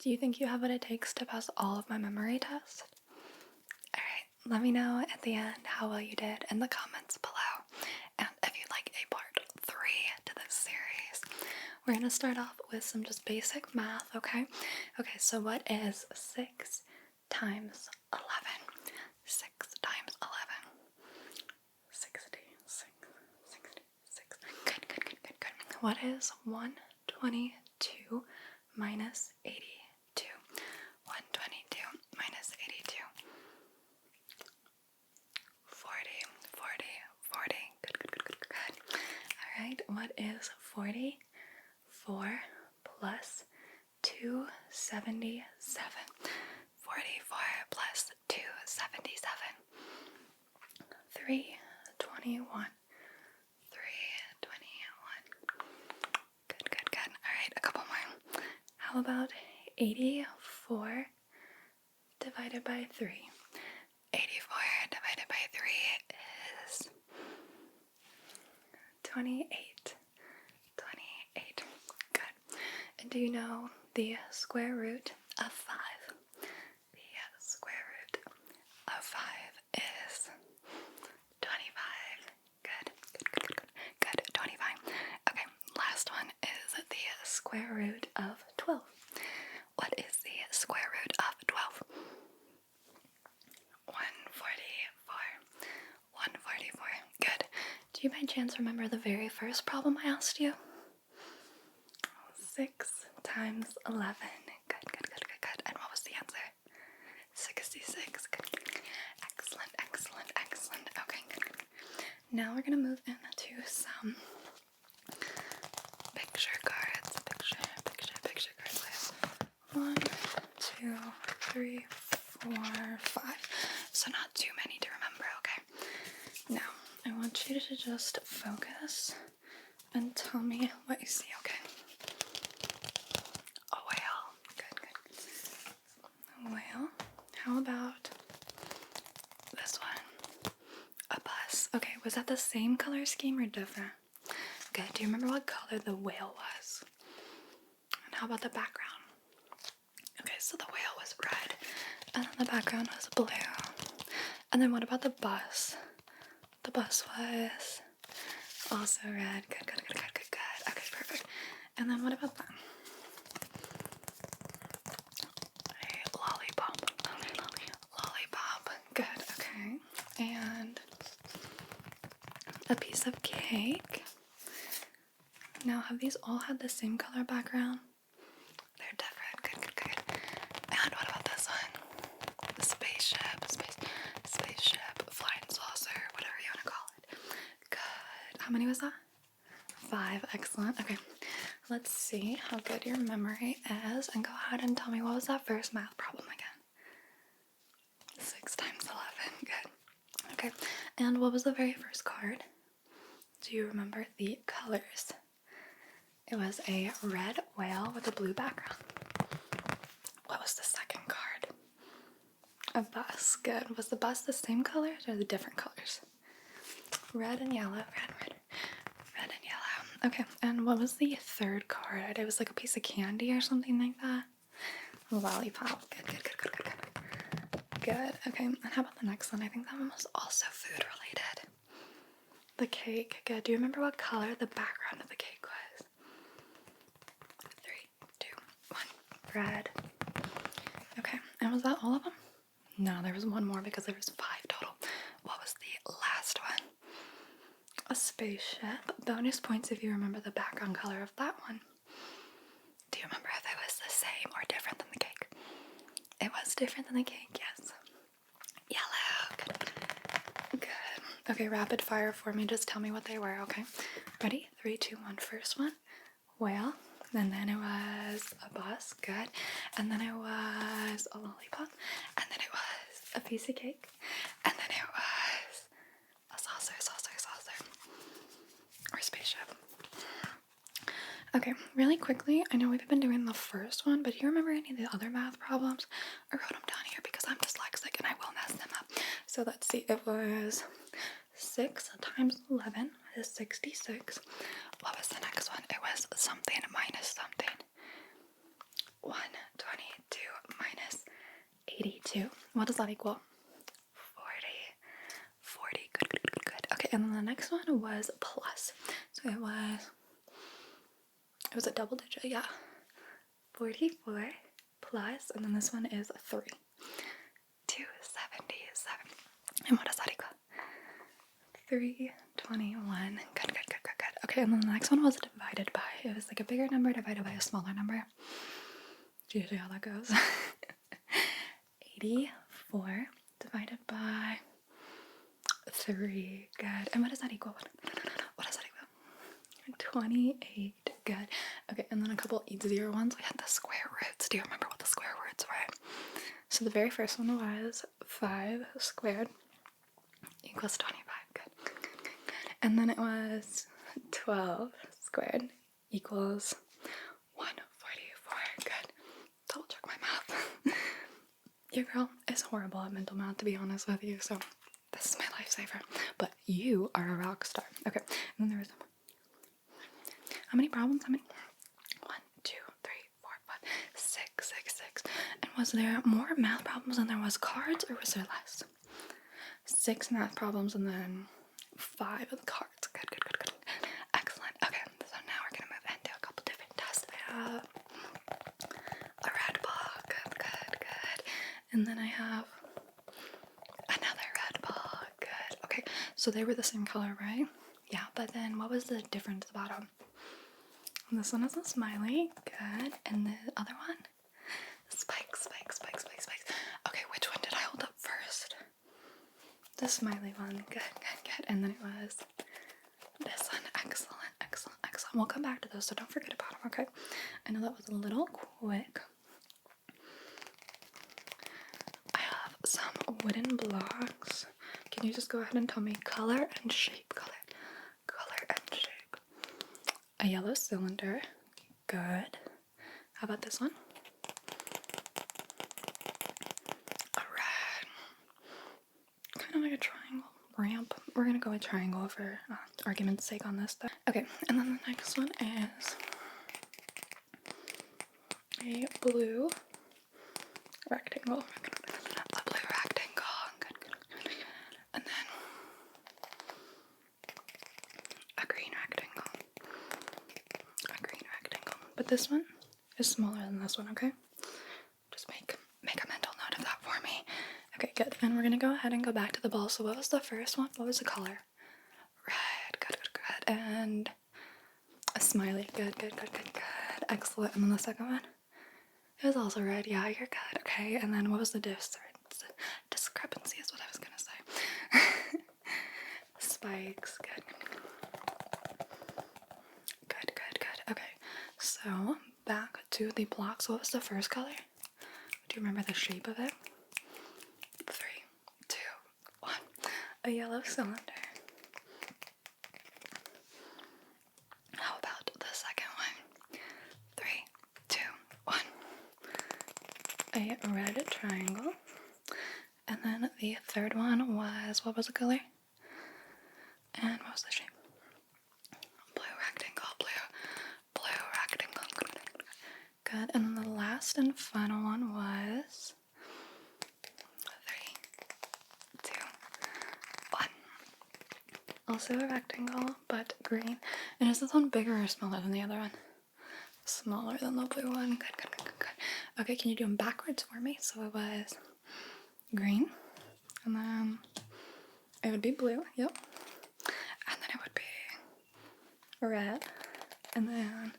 Do you think you have what it takes to pass all of my memory tests? Alright, let me know at the end how well you did in the comments below. And if you'd like a part 3 to this series, we're going to start off with some just basic math, okay? Okay, so what is 6 times 11? 6 times 11. 66. Good. What is 122 minus 82? 122 minus 82. 40. Good. Alright, what is 44 plus 277? 44 plus 277. 321. 321. Good. Alright, a couple more. How about 84 divided by 3? 84 divided by 3 is 28. 28. Good. And do you know the square root of 5? The square root of 5 is 25. Good. 25. Okay, last one is the square root of 12. What is the square root of 12? 144. 144. Good. Do you by chance remember the very first problem I asked you? 6 times 11. Good. And what was the answer? 66. Good. Excellent. Okay, good. Now we're gonna move into some picture cards. Picture cards. 1, 2, 3, 4, 5. So not too many to remember, okay? Now, I want you to just focus and tell me what you see, okay? A whale. Good. A whale. How about this one? A bus. Okay, was that the same color scheme or different? Good. Do you remember what color the whale was? And how about the background? Okay, so the whale was red, and then the background was blue. And then what about the bus? The bus was also red. Good. Okay, perfect. And then what about that? A lollipop. Lollipop. Good, okay. And a piece of cake. Now, have these all had the same color background? They're different. Good. And what about this one? The spaceship, flying saucer, whatever you want to call it. Good. How many was that? 5. Excellent. Okay. Let's see how good your memory is, and go ahead and tell me, what was that first math problem again? 6 times 11. Good. Okay. And what was the very first card? Do you remember the colors? It was a red whale with a blue background. What was the second card? A bus. Good. Was the bus the same colors or the different colors? Red and yellow. Red and yellow. Okay. And what was the third card? It was like a piece of candy or something like that. A lollipop. Good. Okay. And how about the next one? I think that one was also food related. The cake. Good. Do you remember what color the background of the cake was? 3, 2, 1. Red. Okay. And was that all of them? No, there was one more because there was 5 total. What was the last one? A spaceship. Bonus points if you remember the background color of that one. Do you remember if it was the same or different than the cake? It was different than the cake, yes. Yellow. Good. Okay, rapid fire for me. Just tell me what they were, okay? Ready? 3, 2, 1. First one, whale. And then it was a bus. Good. And then it was a lollipop. And then it was a piece of cake. And then it was a saucer. Or spaceship. Okay, really quickly, I know we've been doing the first one, but do you remember any of the other math problems? I wrote them down here because I'm dyslexic and I will mess them up. So let's see, it was 6 times 11 is 66. What was the next one? It was something minus something. 123 82. What does that equal? 40. 40. Good, good, good, good. Okay, and then the next one was plus. So it was a double digit, yeah. 44 plus, and then this one is 3. 277. And what does that equal? 321. Good, good, good, good, good. Okay, and then the next one was divided by. It was like a bigger number divided by a smaller number. It's usually how that goes. 84 divided by 3. Good. And what does that equal? What does that equal? 28. Good. Okay, and then a couple easier ones. We had the square roots. Do you remember what the square roots were? So the very first one was 5 squared equals 25. Good. And then it was 12 squared equals 144. Good. Double check my math. Your girl is horrible at mental math, to be honest with you, so this is my lifesaver. But you are a rock star. Okay, and then there was how many problems? How many? 1, 2, 3, 4, 5, 6, 6, 6. And was there more math problems than there was cards, or was there less? 6 math problems and then 5 of the cards. Good, good, good, good. Excellent. Okay, so now we're gonna move into a couple different tests. I have a red ball. Good, good, good. And then I have another red ball. Good. Okay, so they were the same color, right? Yeah, but then what was the difference at the bottom? This one is a smiley. Good. And the other one? Spikes, spikes, spikes, spikes, spikes. Okay, which one did I hold up first? The smiley one. Good, good, good. And then it was this one. Excellent, excellent, excellent. We'll come back to those, so don't forget about them, okay? I know that was a little quick. I have some wooden blocks. Can you just go ahead and tell me color and shape? Color and shape. A yellow cylinder. Good. How about this one? A red. Kind of like a triangle ramp. We're gonna go with triangle for argument's sake on this though. Okay, and then the next one is a blue rectangle. A blue rectangle. Good, good, good. And then a green rectangle. A green rectangle. But this one is smaller than this one, okay? Just make a mental note of that for me. Okay, good. And we're gonna go ahead and go back to the ball. So what was the first one? What was the color? Red. Good, good, good. And a smiley. Good, good, good, good, good. Excellent. And then the second one? It was also red. Yeah, you're good. Okay. And then what was the discrepancy is what I was gonna say. Spikes. Good. Good, good, good. Okay. So back to the blocks. What was the first color? Do you remember the shape of it? 3, 2, 1. A yellow cylinder. How about the second one? 3, 2, 1. A red triangle. And then the third one was, what was the color? And what was the shape? Blue rectangle, blue rectangle. Good. And then the last and final one was 3, 2, 1. Also a rectangle, but green. And is this one bigger or smaller than the other one? Smaller than the blue one. Good, good, good, good, good. Okay, can you do them backwards for me? So it was green, and then it would be blue, yep. And then it would be red, and then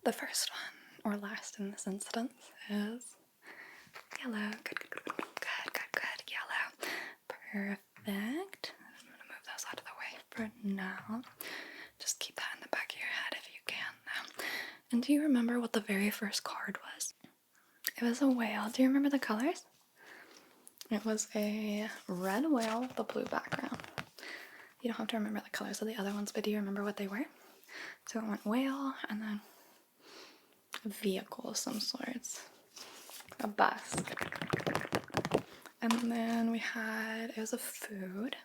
the first one, or last in this instance, is yellow. Good, good, good, good, good, good, good, yellow. Perfect. I'm gonna move those out of the way for now. Just keep that in the back of your head if you can now. And do you remember what the very first card was? It was a whale. Do you remember the colors? It was a red whale with a blue background. You don't have to remember the colors of the other ones, but do you remember what they were? So it went whale, and then a vehicle of some sorts. A bus. And then we had, it was a food.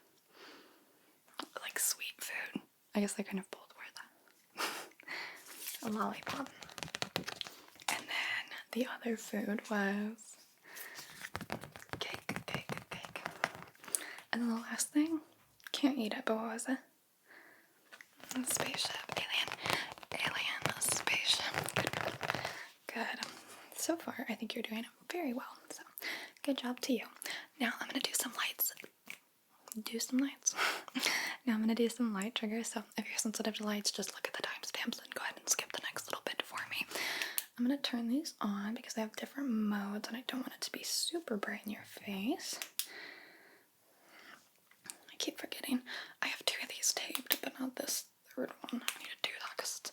Like sweet food. I guess they kind of both were that. A lollipop. And then the other food was And then the last thing, can't eat it, but what was it? Spaceship, alien, spaceship. Good. So far, I think you're doing very well. So, good job to you. Now, I'm going to do some lights. Now, I'm going to do some light triggers. So, if you're sensitive to lights, just look at the timestamps and go ahead and skip the next little bit for me. I'm going to turn these on because they have different modes and I don't want it to be super bright in your face. I keep forgetting. I have 2 of these taped, but not this third one. I need to do that because it's,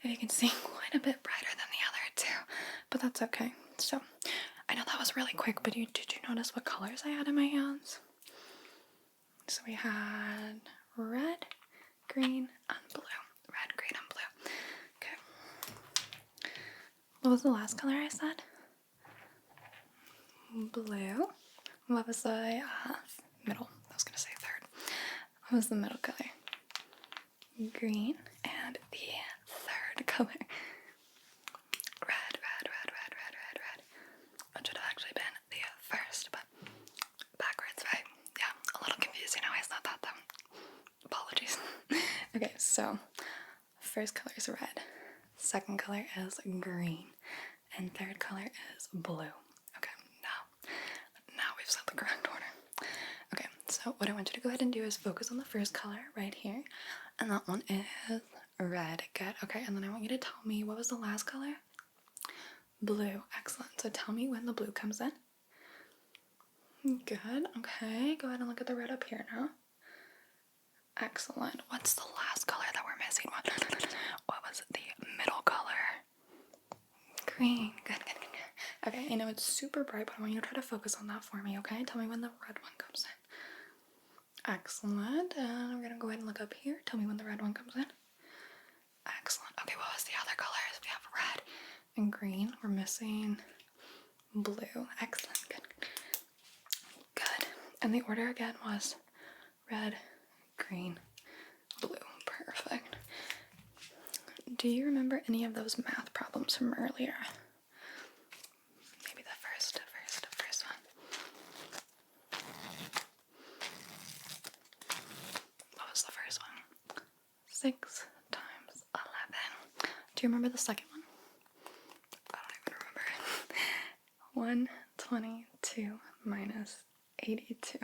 if you can see, quite a bit brighter than the other 2. But that's okay. So, I know that was really quick, but did you notice what colors I had in my hands? So we had red, green, and blue. Red, green, and blue. Okay. What was the last color I said? Blue. What was the middle? I was going to say third. What was the middle color? Green. And the third color. Red. Which would have actually been the first, but backwards, right? Yeah, a little confusing how I said that though. Apologies. Okay, so first color is red, second color is green, and third color is blue. Okay, now we've set the correct order. Okay, so what I want you to go ahead and do is focus on the first color right here, and that one is red. Good. Okay, and then I want you to tell me, what was the last color? Blue. Excellent. So tell me when the blue comes in. Good. Okay, go ahead and look at the red up here now. Excellent. What's the last color that we're missing? What was the middle color? Green. Good. Okay, I know it's super bright, but I want you to try to focus on that for me, okay? Tell me when the red one comes in. Excellent. And we're gonna go ahead and look up here. Tell me when the red one comes in. Excellent. Okay, what was the other colors? We have red and green. We're missing blue. Excellent. Good. And the order again was red, green, blue. Perfect. Do you remember any of those math problems from earlier? Maybe the first one. What was the first one? 6 times 11. Do you remember the second one? I don't even remember. 122 minus 82.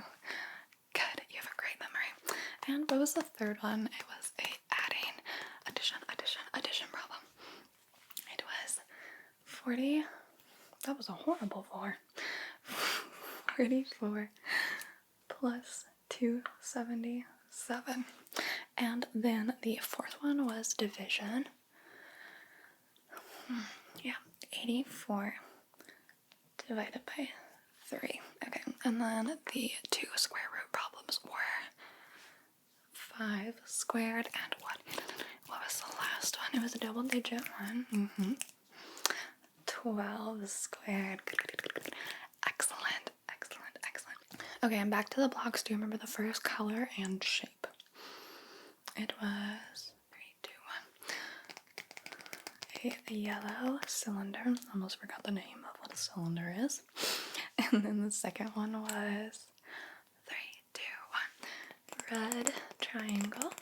Good, you have a great memory. And what was the third one? It was a addition problem. It was 40. That was a horrible 4. 44 plus 277. And then the fourth one was division. Yeah, 84 divided by 3. Okay, and then the 2 square root problems were 5 squared and what? What was the last one? It was a double digit one. 12 squared. Good. Excellent. Okay, I'm back to the blocks. Do you remember the first color and shape? It was 3, 2, 1. A yellow cylinder. Almost forgot the name of what a cylinder is. And then the second one was 3, 2, 1. Red triangle.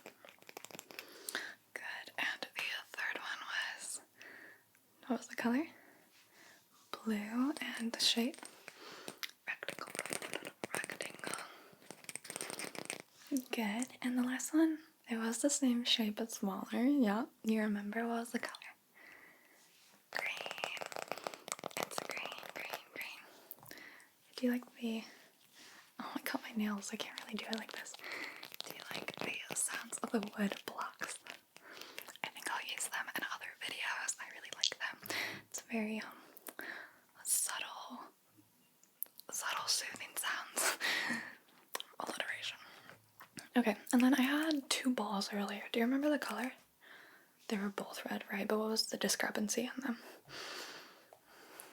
Good. And the third one was, what was the color? Blue. And the shape? Rectangle. Good. And the last one? It was the same shape but smaller. Yeah. You remember what was the color? Green. It's green. Do you like the... Oh, I cut my nails. I can't really do it like this. Do you like the sounds of the wood blocks? I think I'll use them in other videos. I really like them. It's very subtle soothing sounds. Alliteration. Okay, and then I had 2 balls earlier. Do you remember the color? They were both red, right? But what was the discrepancy in them?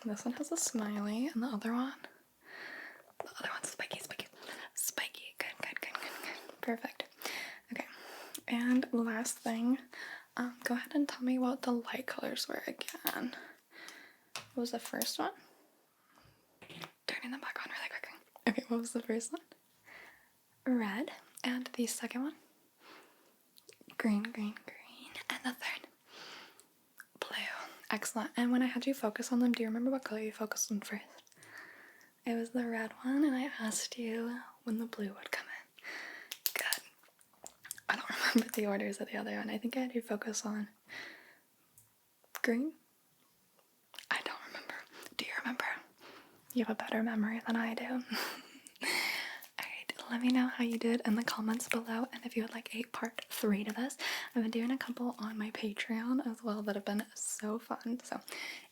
This one has a smiley, and the other one's spiky. Good. Perfect. Okay, and last thing, go ahead and tell me what the light colors were again. What was the first one? Turning them back on really quickly. Okay, what was the first one? red, and the second one, green, green, green, and the third, blue. Excellent. And when I had you focus on them, do you remember what color you focused on first? It was the red one, and I asked you when the blue would come in. Good. I don't remember the orders of the other one. I think I had you focus on green? I don't remember. Do you remember? You have a better memory than I do. Alright, let me know how you did in the comments below, and if you would like a part 3 to this. I've been doing a couple on my Patreon as well that have been so fun, so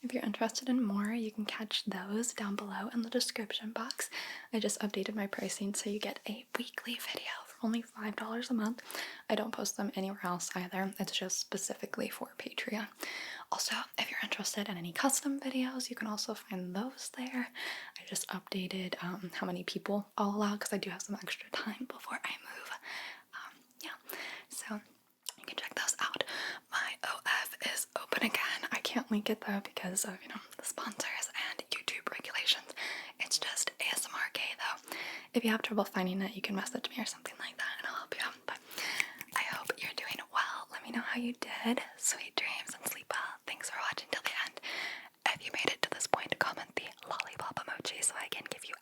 if you're interested in more, you can catch those down below in the description box. I just updated my pricing so you get a weekly video for only $5 a month. I don't post them anywhere else either. It's just specifically for Patreon. Also, if you're interested in any custom videos, you can also find those there. I just updated how many people I'll allow because I do have some extra time before I move. Yeah, so you can check those out. My OF is open again. I can't link it though because of, the sponsors and YouTube regulations. It's just ASMRkay though. If you have trouble finding it, you can message me or something like that and I'll help you out. But I hope you're doing well. Let me know how you did. Sweet dreams and sleep well. Thanks for watching till the end. If you made it to this point, comment the lollipop emoji so I can give you